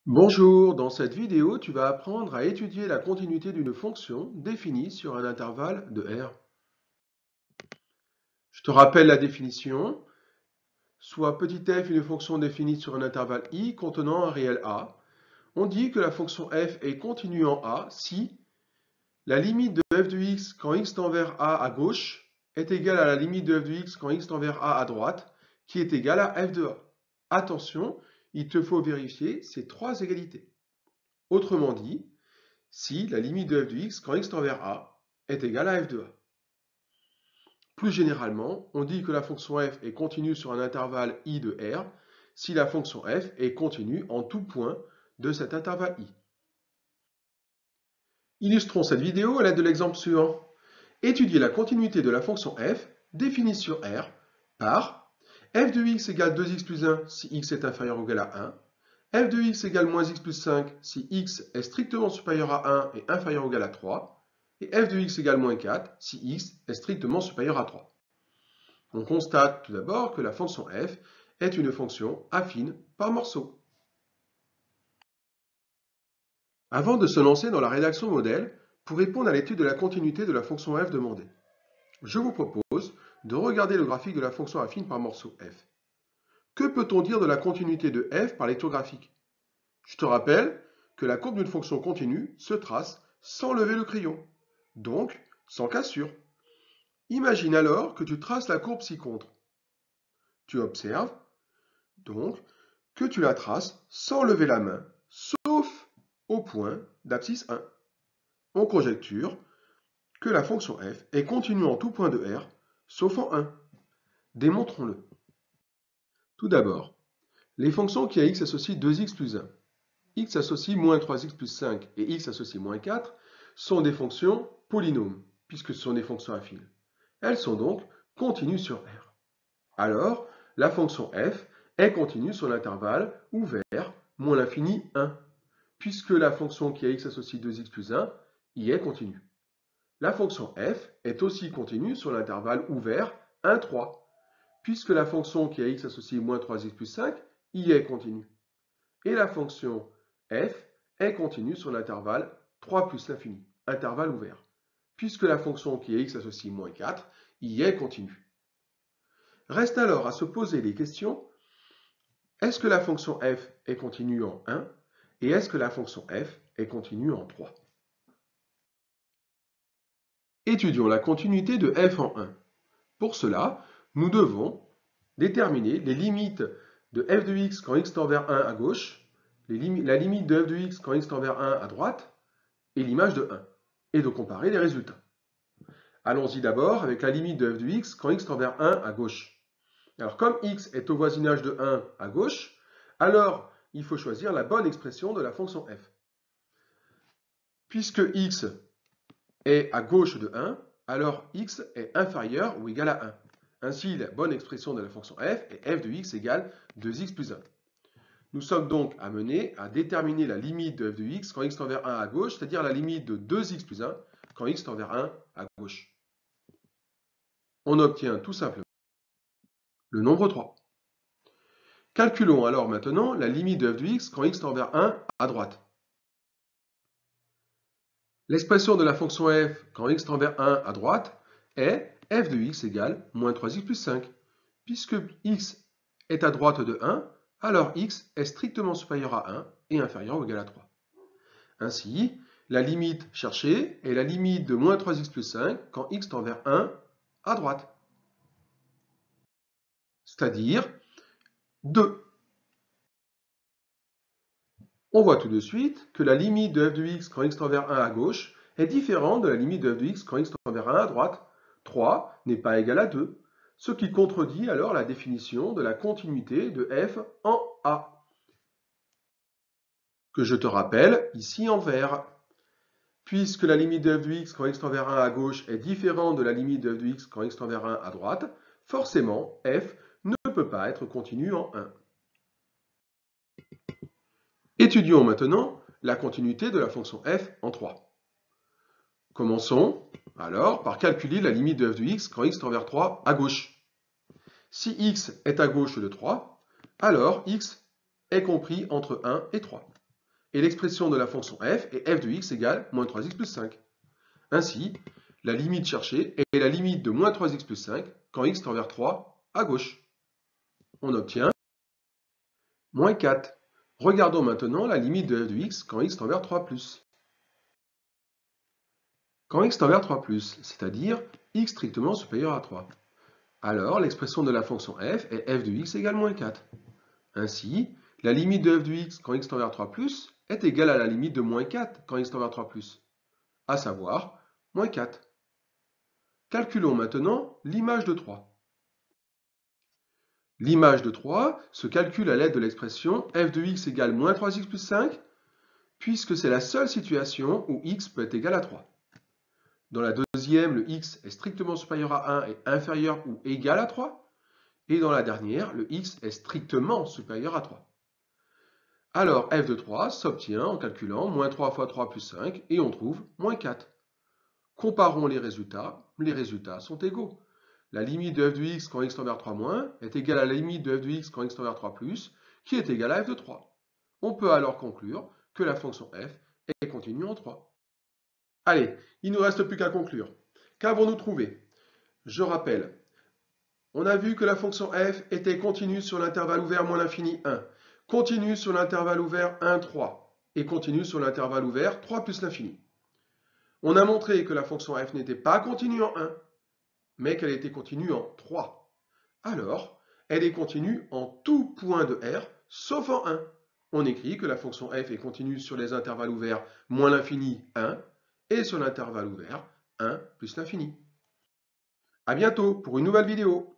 Bonjour, dans cette vidéo, tu vas apprendre à étudier la continuité d'une fonction définie sur un intervalle de R. Je te rappelle la définition. Soit petit f une fonction définie sur un intervalle i contenant un réel a. On dit que la fonction f est continue en a si la limite de f de x quand x tend vers a à gauche est égale à la limite de f de x quand x tend vers a à droite, qui est égale à f de a. Attention, il te faut vérifier ces trois égalités. Autrement dit, si la limite de f de x quand x tend vers a est égale à f de a. Plus généralement, on dit que la fonction f est continue sur un intervalle i de R si la fonction f est continue en tout point de cet intervalle i. Illustrons cette vidéo à l'aide de l'exemple suivant. Étudier la continuité de la fonction f définie sur R par f de x égale 2x plus 1 si x est inférieur ou égal à 1, f de x égale moins x plus 5 si x est strictement supérieur à 1 et inférieur ou égal à 3, et f de x égale moins 4 si x est strictement supérieur à 3. On constate tout d'abord que la fonction f est une fonction affine par morceaux. Avant de se lancer dans la rédaction modèle, pour répondre à l'étude de la continuité de la fonction f demandée, je vous propose de regarder le graphique de la fonction affine par morceaux f. Que peut-on dire de la continuité de f par lecture graphique? Je te rappelle que la courbe d'une fonction continue se trace sans lever le crayon, donc sans cassure. Imagine alors que tu traces la courbe ci-contre. Tu observes donc que tu la traces sans lever la main, sauf au point d'abscisse 1. On conjecture que la fonction f est continue en tout point de R, sauf en 1. Démontrons-le. Tout d'abord, les fonctions qui à x associent 2x plus 1, x associe moins 3x plus 5 et x associe moins 4 sont des fonctions polynômes, puisque ce sont des fonctions affines. Elles sont donc continues sur R. Alors, la fonction f est continue sur l'intervalle ouvert moins l'infini 1, puisque la fonction qui à x associe 2x plus 1 y est continue. La fonction f est aussi continue sur l'intervalle ouvert 1, 3, puisque la fonction qui à x associe moins 3x plus 5 y est continue. Et la fonction f est continue sur l'intervalle 3 plus l'infini, intervalle ouvert, puisque la fonction qui à x associe moins 4 y est continue. Reste alors à se poser les questions, est-ce que la fonction f est continue en 1 et est-ce que la fonction f est continue en 3? Étudions la continuité de f en 1. Pour cela, nous devons déterminer les limites de f de x quand x tend vers 1 à gauche, la limite de f de x quand x tend vers 1 à droite, et l'image de 1, et de comparer les résultats. Allons-y d'abord avec la limite de f de x quand x tend vers 1 à gauche. Alors comme x est au voisinage de 1 à gauche, alors il faut choisir la bonne expression de la fonction f. Puisque x est à gauche de 1, alors x est inférieur ou égal à 1. Ainsi, la bonne expression de la fonction f est f de x égale 2x plus 1. Nous sommes donc amenés à déterminer la limite de f de x quand x tend vers 1 à gauche, c'est-à-dire la limite de 2x plus 1 quand x tend vers 1 à gauche. On obtient tout simplement le nombre 3. Calculons alors maintenant la limite de f de x quand x tend vers 1 à droite. L'expression de la fonction f quand x tend vers 1 à droite est f de x égale moins 3x plus 5. Puisque x est à droite de 1, alors x est strictement supérieur à 1 et inférieur ou égal à 3. Ainsi, la limite cherchée est la limite de moins 3x plus 5 quand x tend vers 1 à droite. C'est-à-dire 2. On voit tout de suite que la limite de f de x quand x tend vers 1 à gauche est différente de la limite de f de x quand x tend vers 1 à droite. 3 n'est pas égal à 2, ce qui contredit alors la définition de la continuité de f en A, que je te rappelle ici en vert. Puisque la limite de f de x quand x tend vers 1 à gauche est différente de la limite de f de x quand x tend vers 1 à droite, forcément f ne peut pas être continue en 1. Étudions maintenant la continuité de la fonction f en 3. Commençons alors par calculer la limite de f de x quand x tend vers 3 à gauche. Si x est à gauche de 3, alors x est compris entre 1 et 3. Et l'expression de la fonction f est f de x égale moins 3x plus 5. Ainsi, la limite cherchée est la limite de moins 3x plus 5 quand x tend vers 3 à gauche. On obtient moins 4. Regardons maintenant la limite de f de x quand x tend vers 3 plus. Quand x tend vers 3 plus, c'est-à-dire x strictement supérieur à 3. Alors, l'expression de la fonction f est f de x égale moins 4. Ainsi, la limite de f de x quand x tend vers 3 plus est égale à la limite de moins 4 quand x tend vers 3 plus, à savoir moins 4. Calculons maintenant l'image de 3. L'image de 3 se calcule à l'aide de l'expression f de x égale moins 3x plus 5, puisque c'est la seule situation où x peut être égal à 3. Dans la deuxième, le x est strictement supérieur à 1 et inférieur ou égal à 3. Et dans la dernière, le x est strictement supérieur à 3. Alors f de 3 s'obtient en calculant moins 3 fois 3 plus 5 et on trouve moins 4. Comparons les résultats sont égaux. La limite de f de x quand x tend vers 3 moins est égale à la limite de f de x quand x tend vers 3 plus, qui est égale à f de 3. On peut alors conclure que la fonction f est continue en 3. Allez, il ne nous reste plus qu'à conclure. Qu'avons-nous trouvé? Je rappelle, on a vu que la fonction f était continue sur l'intervalle ouvert moins l'infini 1, continue sur l'intervalle ouvert 1, 3, et continue sur l'intervalle ouvert 3 plus l'infini. On a montré que la fonction f n'était pas continue en 1, mais qu'elle était continue en 3. Alors, elle est continue en tout point de R, sauf en 1. On écrit que la fonction f est continue sur les intervalles ouverts moins l'infini 1, et sur l'intervalle ouvert 1 plus l'infini. À bientôt pour une nouvelle vidéo.